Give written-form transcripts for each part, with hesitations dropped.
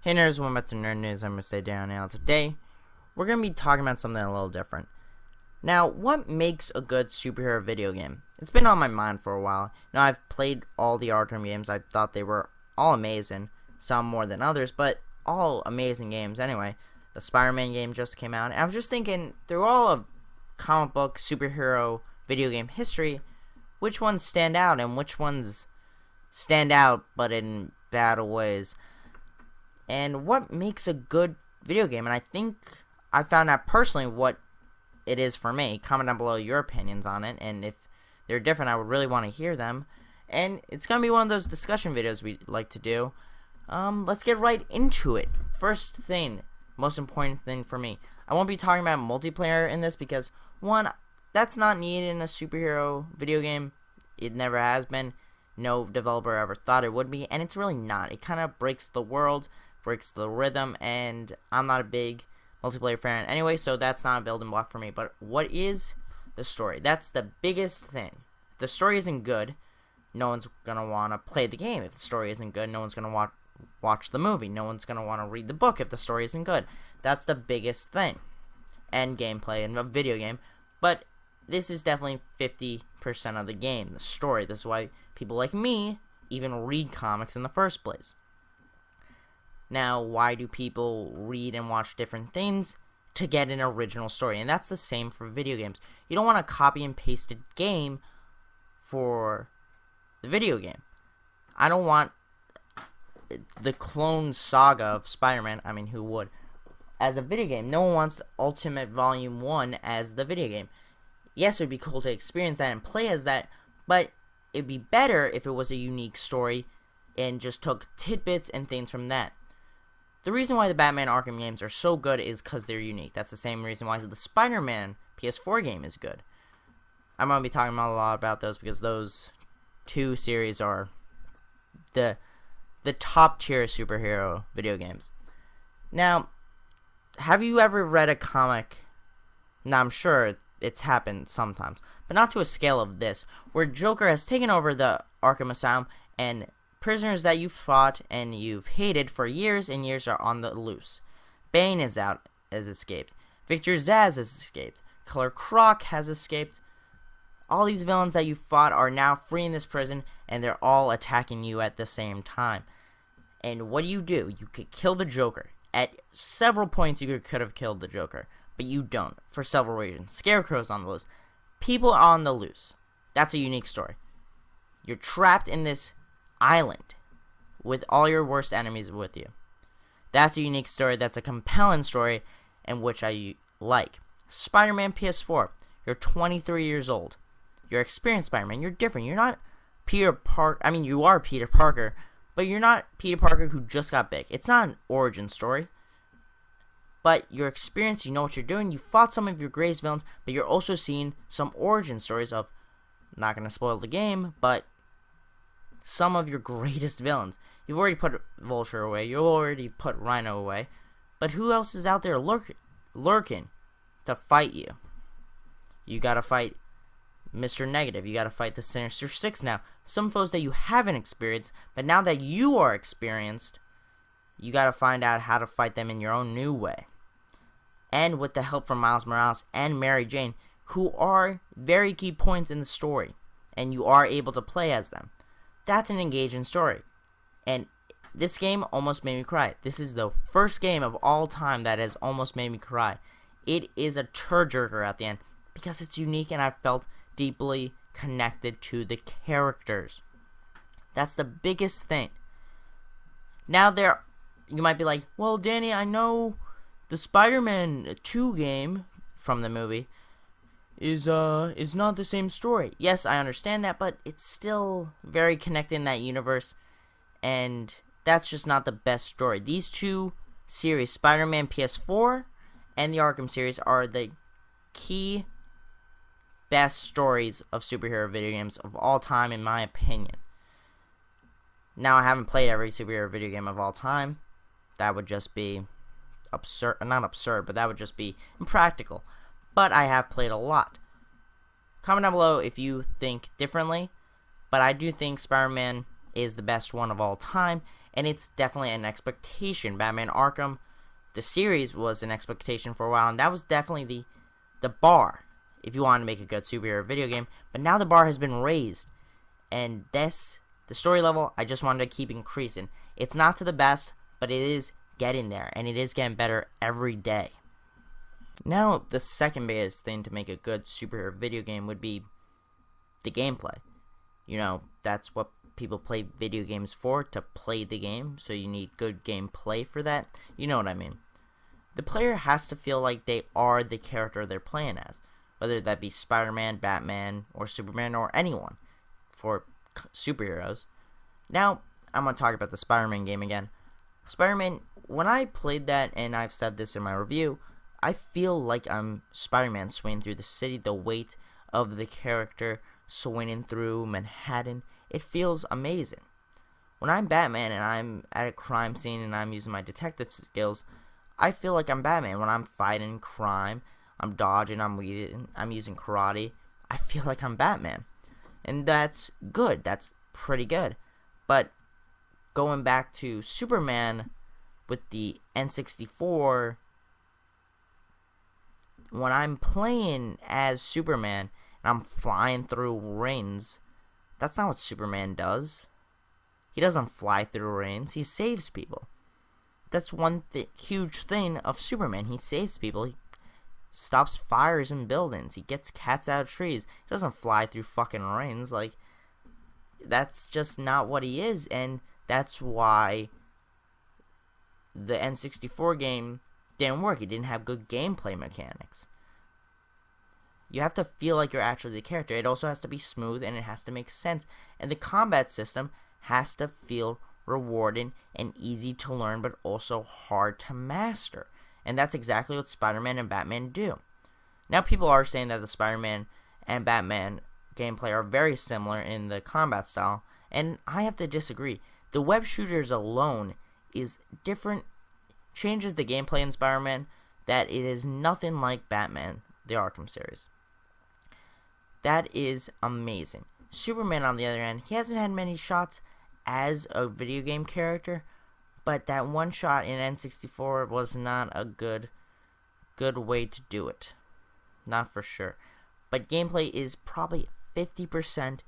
Hey nerds, welcome back to Nerd News. I'm Mr. Down now. Today, we're going to be talking about something a little different. Now, what makes a good superhero video game? It's been on my mind for a while. Now, I've played all the Arkham games. I thought they were all amazing. Some more than others, but all amazing games anyway. The Spider-Man game just came out. And I was just thinking, through all of comic book, superhero, video game history, which ones stand out and which ones stand out but in bad ways? And what makes a good video game? And I think I found out personally what it is for me. Comment down below your opinions on it, and if they're different, I would really want to hear them. And it's going to be one of those discussion videos we like to do. Let's get right into it. First thing, most important thing for me, I won't be talking about multiplayer in this because, one, that's not needed in a superhero video game. It never has been. No developer ever thought it would be, and it's really not. It kind of breaks the world, breaks the rhythm, and I'm not a big multiplayer fan anyway, so that's not a building block for me. But what is the story? That's the biggest thing. If the story isn't good, no one's gonna want to play the game. If the story isn't good, no one's gonna watch the movie. No one's gonna want to read the book if the story isn't good. That's the biggest thing. And gameplay in a video game. But this is definitely 50% of the game, the story. This is why people like me even read comics in the first place. Now, why do people read and watch different things? To get an original story. And that's the same for video games. You don't want a copy and pasted game for the video game. I don't want the clone saga of Spider-Man. I mean, who would? As a video game. No one wants Ultimate Volume 1 as the video game. Yes, it would be cool to experience that and play as that, but it'd be better if it was a unique story and just took tidbits and things from that. The reason why the Batman Arkham games are so good is because they're unique. That's the same reason why the Spider-Man PS4 game is good. I'm going to be talking a lot about those because those two series are the top tier superhero video games. Now, have you ever read a comic? Now, I'm sure it's happened sometimes, but not to a scale of this, where Joker has taken over the Arkham Asylum and prisoners that you've fought and you've hated for years and years are on the loose. Bane has escaped. Victor Zsasz has escaped. Killer Croc has escaped. All these villains that you fought are now free in this prison, and they're all attacking you at the same time. And what do? You could kill the Joker. At several points you could have killed the Joker, but you don't, for several reasons. Scarecrow's on the loose. People are on the loose. That's a unique story. You're trapped in this island with all your worst enemies with you. That's a unique story. That's a compelling story, and which I like. Spider-Man PS4. You're 23 years old. You're experienced Spider-Man. You're different. You're not Peter Parker. I mean, you are Peter Parker, but you're not Peter Parker who just got big. It's not an origin story. But you're experienced, you know what you're doing, you fought some of your greatest villains, but you're also seeing some origin stories of, I'm not going to spoil the game, but some of your greatest villains. You've already put Vulture away, you've already put Rhino away, but who else is out there lurking to fight you? You gotta fight Mr. Negative, you gotta fight the Sinister Six now. Some foes that you haven't experienced, but now that you are experienced, you gotta find out how to fight them in your own new way. And with the help from Miles Morales and Mary Jane, who are very key points in the story, and you are able to play as them. That's an engaging story. And this game almost made me cry. This is the first game of all time that has almost made me cry. It is a tearjerker at the end, because it's unique and I felt deeply connected to the characters. That's the biggest thing. Now you might be like, well, Danny, I know the Spider-Man 2 game from the movie is not the same story. Yes, I understand that, but it's still very connected in that universe, and that's just not the best story. These two series, Spider-Man PS4 and the Arkham series, are the key best stories of superhero video games of all time, in my opinion. Now, I haven't played every superhero video game of all time. That would just be absurd. Not absurd, but that would just be impractical. But I have played a lot. Comment down below if you think differently. But I do think Spider-Man is the best one of all time. and it's definitely an expectation. Batman Arkham, the series, was an expectation for a while, and that was definitely the bar if you want to make a good superhero video game. But now the bar has been raised, and the story level, I just wanted to keep increasing. It's not to the best, but it is getting there, and it is getting better every day. Now, the second biggest thing to make a good superhero video game would be the gameplay. You know, that's what people play video games for, to play the game, so you need good gameplay for that. You know what I mean. The player has to feel like they are the character they're playing as, whether that be Spider-Man, Batman, or Superman, or anyone for superheroes. Now, I'm going to talk about the Spider-Man game again. Spider-Man, when I played that, and I've said this in my review, I feel like I'm Spider-Man swinging through the city, the weight of the character swinging through Manhattan. It feels amazing. When I'm Batman and I'm at a crime scene and I'm using my detective skills, I feel like I'm Batman. When I'm fighting crime, I'm dodging, I'm using karate, I feel like I'm Batman. And that's good. That's pretty good. But going back to Superman with the N64, when I'm playing as Superman and I'm flying through rings, that's not what Superman does. He doesn't fly through rings. He saves people. That's one huge thing of Superman. He saves people. He stops fires in buildings. He gets cats out of trees. He doesn't fly through fucking rings. Like, that's just not what he is, and that's why the N64 game didn't work. It didn't have good gameplay mechanics. You have to feel like you're actually the character. It also has to be smooth, and it has to make sense. And the combat system has to feel rewarding and easy to learn, but also hard to master. And that's exactly what Spider-Man and Batman do. Now, people are saying that the Spider-Man and Batman gameplay are very similar in the combat style, and I have to disagree. The web shooters alone is different, changes the gameplay in Spider-Man, that it is nothing like Batman, the Arkham series. That is amazing. Superman, on the other hand, he hasn't had many shots as a video game character, but that one shot in N64 was not a good way to do it. Not for sure. But gameplay is probably 50%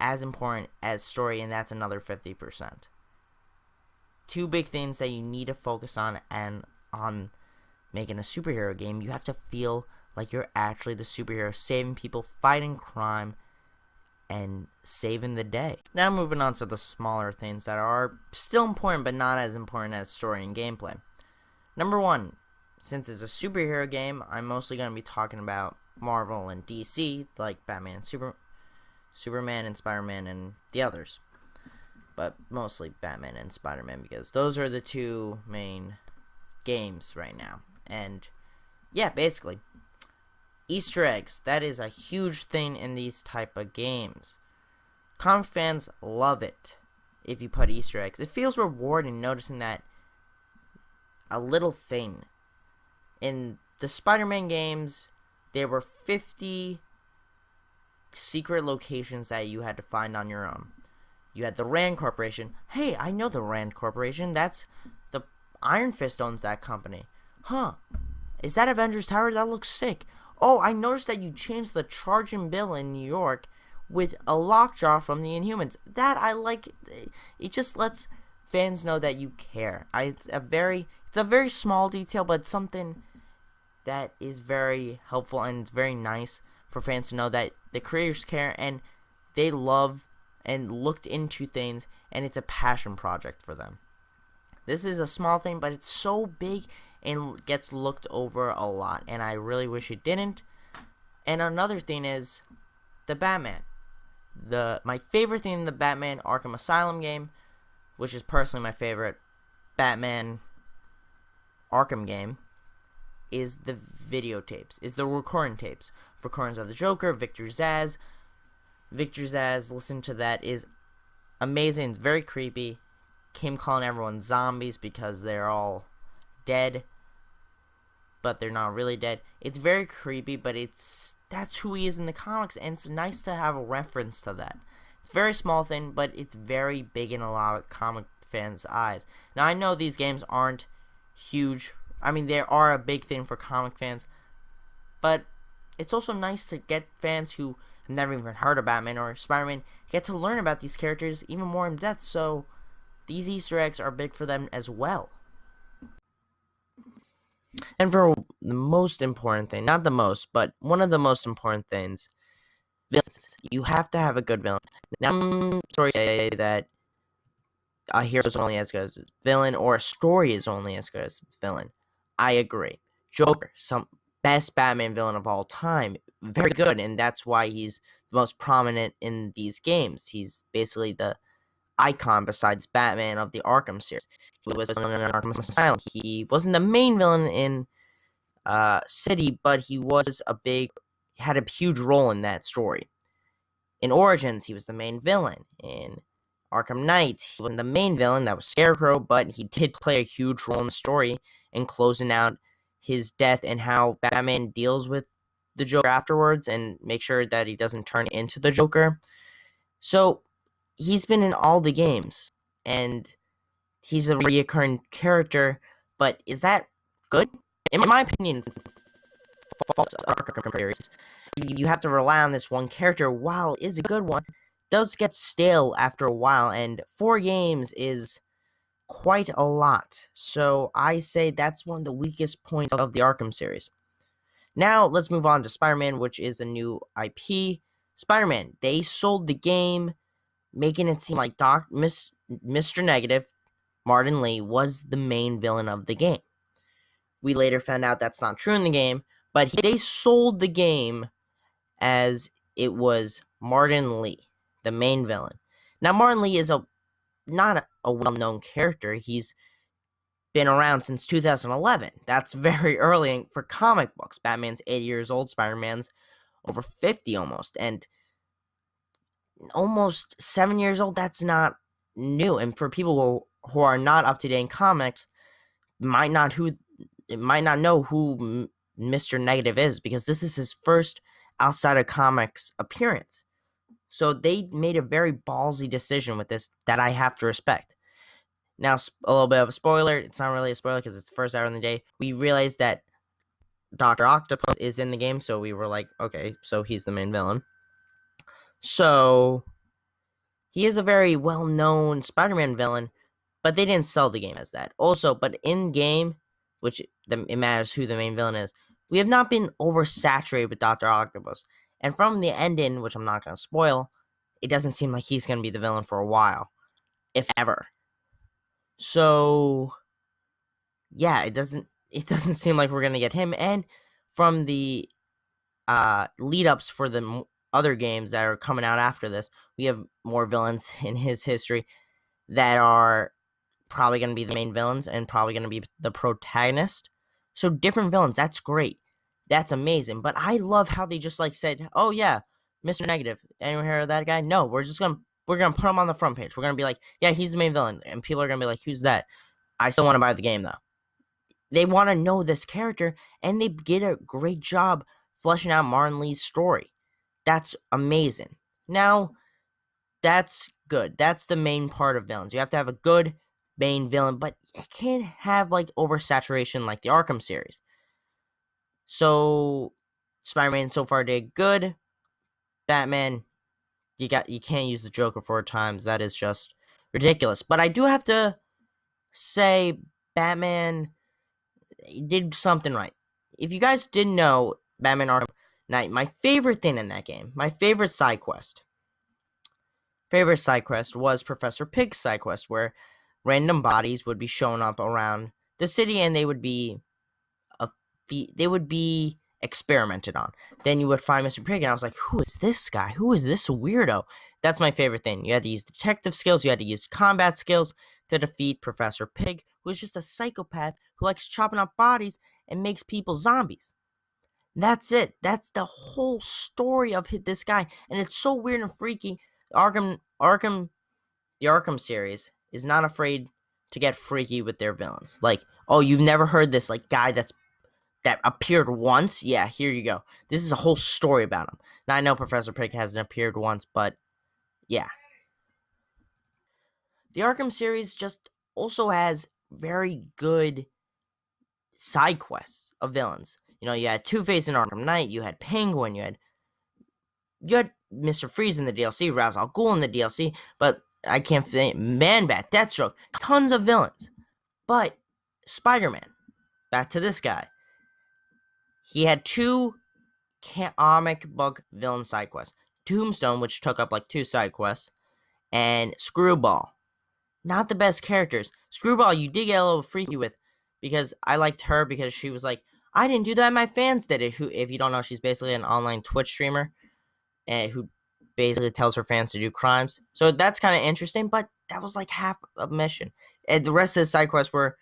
as important as story, and that's another 50%. Two big things that you need to focus on, and on making a superhero game, you have to feel like you're actually the superhero, saving people, fighting crime, and saving the day. Now moving on to the smaller things that are still important, but not as important as story and gameplay. Number one, since it's a superhero game, I'm mostly going to be talking about Marvel and DC, like Batman and Superman and Spider-Man and the others. But mostly Batman and Spider-Man, because those are the two main games right now. And yeah, basically, Easter eggs, that is a huge thing in these type of games. Comic fans love it if you put Easter eggs. It feels rewarding noticing that a little thing. In the Spider-Man games, there were 50 secret locations that you had to find on your own. You had the Rand Corporation. Hey, I know the Rand Corporation. That's the Iron Fist owns that company. Huh. Is that Avengers Tower? That looks sick. Oh, I noticed that you changed the charging bill in New York with a lockjaw from the Inhumans. That I like. It just lets fans know that you care. It's a very small detail, but something that is very helpful, and it's very nice for fans to know that the creators care and they love and looked into things, and it's a passion project for them. This is a small thing, but it's so big and gets looked over a lot, and I really wish it didn't. And another thing is the Batman. My favorite thing in the Batman Arkham Asylum game, which is personally my favorite Batman Arkham game, is the videotapes, is the recording tapes. Recordings of the Joker, Victor Zsasz. Victor Zsasz, listen to that, is amazing. It's very creepy. Him calling everyone zombies because they're all dead, but they're not really dead. It's very creepy, but that's who he is in the comics, and it's nice to have a reference to that. It's a very small thing, but it's very big in a lot of comic fans' eyes. Now, I know these games aren't huge. I mean, they are a big thing for comic fans, but it's also nice to get fans who have never even heard of Batman or Spider-Man get to learn about these characters even more in depth, so these Easter eggs are big for them as well. And for the most important thing, not the most, but one of the most important things, villains. You have to have a good villain. Now, some stories say that a hero is only as good as its villain, or a story is only as good as its villain. I agree. Joker, some best Batman villain of all time, very good, and that's why he's the most prominent in these games. He's basically the icon besides Batman of the Arkham series. He was in Arkham Asylum. He wasn't the main villain in City, but he was had a huge role in that story. In Origins, he was the main villain. In Arkham Knight, he wasn't the main villain, that was Scarecrow, but he did play a huge role in the story in closing out his death and how Batman deals with the Joker afterwards and make sure that he doesn't turn into the Joker. So, he's been in all the games, and he's a reoccurring character, but is that good? In my opinion, false Arkham series, you have to rely on this one character. While it is a good one, does get stale after a while, and 4 games is quite a lot. So I say that's one of the weakest points of the Arkham series. Now let's move on to Spider-Man, which is a new IP. Spider-Man, they sold the game, making it seem like Mr. Negative, Martin Lee, was the main villain of the game. We later found out that's not true in the game, but they sold the game as it was Martin Lee, the main villain. Now, Martin Lee is not a well-known character. He's been around since 2011. That's very early for comic books. Batman's 80 years old, Spider-Man's over 50 almost, and almost 7 years old, that's not new. And for people who are not up to date in comics, might not know who Mr. Negative is, because this is his first outside of comics appearance. So they made a very ballsy decision with this that I have to respect. Now, a little bit of a spoiler. It's not really a spoiler because it's the first hour in the day. We realized that Dr. Octopus is in the game, so we were like, okay, so he's the main villain. So he is a very well-known Spider-Man villain, but they didn't sell the game as that. Also, but in-game, which it matters who the main villain is, we have not been oversaturated with Dr. Octopus. And from the ending, which I'm not going to spoil, it doesn't seem like he's going to be the villain for a while, if ever. So, yeah, it doesn't seem like we're going to get him. And from the lead-ups for the other games that are coming out after this, we have more villains in his history that are probably going to be the main villains and probably going to be the protagonist. So different villains, that's great. That's amazing. But I love how they just said, oh yeah, Mr. Negative. Anyone hear of that guy? No, we're gonna put him on the front page. We're gonna be like, yeah, he's the main villain. And people are gonna be like, who's that? I still want to buy the game though. They want to know this character, and they did a great job fleshing out Martin Lee's story. That's amazing. Now, that's good. That's the main part of villains. You have to have a good main villain, but it can't have oversaturation like the Arkham series. So, Spider-Man so far did good. Batman, you can't use the Joker 4 times. That is just ridiculous. But I do have to say, Batman did something right. If you guys didn't know, Batman Arkham Knight, my favorite thing in that game, my favorite side quest was Professor Pig's side quest, where random bodies would be showing up around the city, and they would be experimented on. Then you would find Mr. Pig, and I was like, who is this guy? Who is this weirdo? That's my favorite thing. You had to use detective skills, you had to use combat skills to defeat Professor Pig, who is just a psychopath who likes chopping up bodies and makes people zombies. That's it. That's the whole story of this guy. And it's so weird and freaky. The Arkham series is not afraid to get freaky with their villains. Like, oh, you've never heard this guy that appeared once? Yeah, here you go. This is a whole story about him. Now, I know Professor Pig hasn't appeared once, but yeah. the Arkham series just also has very good side quests of villains. You know, you had Two-Face in Arkham Knight, you had Penguin, you had Mr. Freeze in the DLC, Ra's al Ghul in the DLC, but I can't think, Man-Bat, Deathstroke, tons of villains. But Spider-Man, back to this guy. He had 2 comic book villain side quests. Tombstone, which took up like 2 side quests, and Screwball. Not the best characters. Screwball, you did get a little freaky with, because I liked her because she was like, I didn't do that, my fans did it. Who, if you don't know, she's basically an online Twitch streamer, and who basically tells her fans to do crimes. So that's kind of interesting, but that was like half a mission. And the rest of the side quests were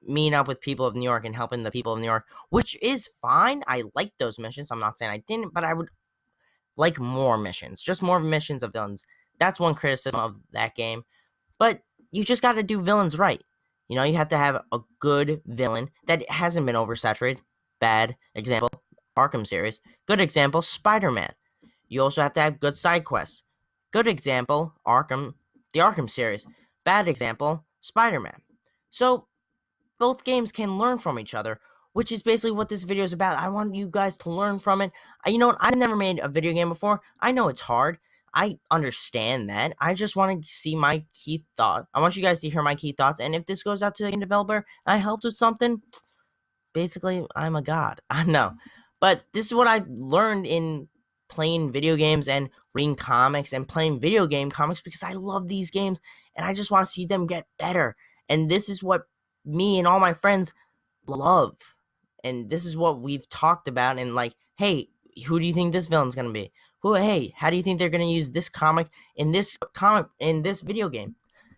meeting up with people of New York and helping the people of New York, which is fine. I like those missions. I'm not saying I didn't, but I would like more missions, just more missions of villains. That's one criticism of that game. But you just got to do villains right. You know, you have to have a good villain that hasn't been oversaturated. Bad example, Arkham series. Good example, Spider-Man. You also have to have good side quests. Good example, the Arkham series. Bad example, Spider-Man. So, both games can learn from each other, which is basically what this video is about. I want you guys to learn from it. You know what? I've never made a video game before. I know it's hard. I understand that. I just want to see my key thought. I want you guys to hear my key thoughts. And if this goes out to the game developer and I helped with something, basically, I'm a god. I know. But this is what I've learned in playing video games and reading comics and playing video game comics, because I love these games and I just want to see them get better. And this is what me and all my friends love. And this is what we've talked about. And like, hey, who do you think this villain's going to be? Hey, how do you think they're going to use this comic in this video game?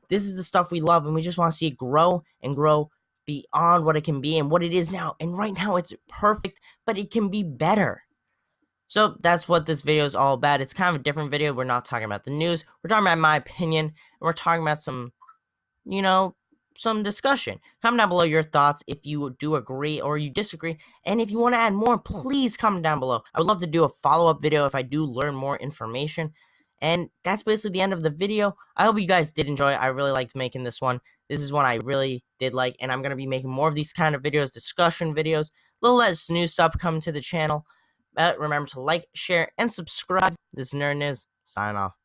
This is the stuff we love, and we just want to see it grow and grow beyond what it can be and what it is now. And right now it's perfect, but it can be better. So that's what this video is all about. It's kind of a different video. We're not talking about the news. We're talking about my opinion, and we're talking about some, some discussion. Comment down below your thoughts if you do agree or you disagree. And if you want to add more, please comment down below. I would love to do a follow-up video if I do learn more information. And that's basically the end of the video. I hope you guys did enjoy it. I really liked making this one. This is one I really did like, and I'm going to be making more of these kind of videos, discussion videos, a little less new stuff coming to the channel. Remember to like, share, and subscribe. This is Nerd News. Sign off.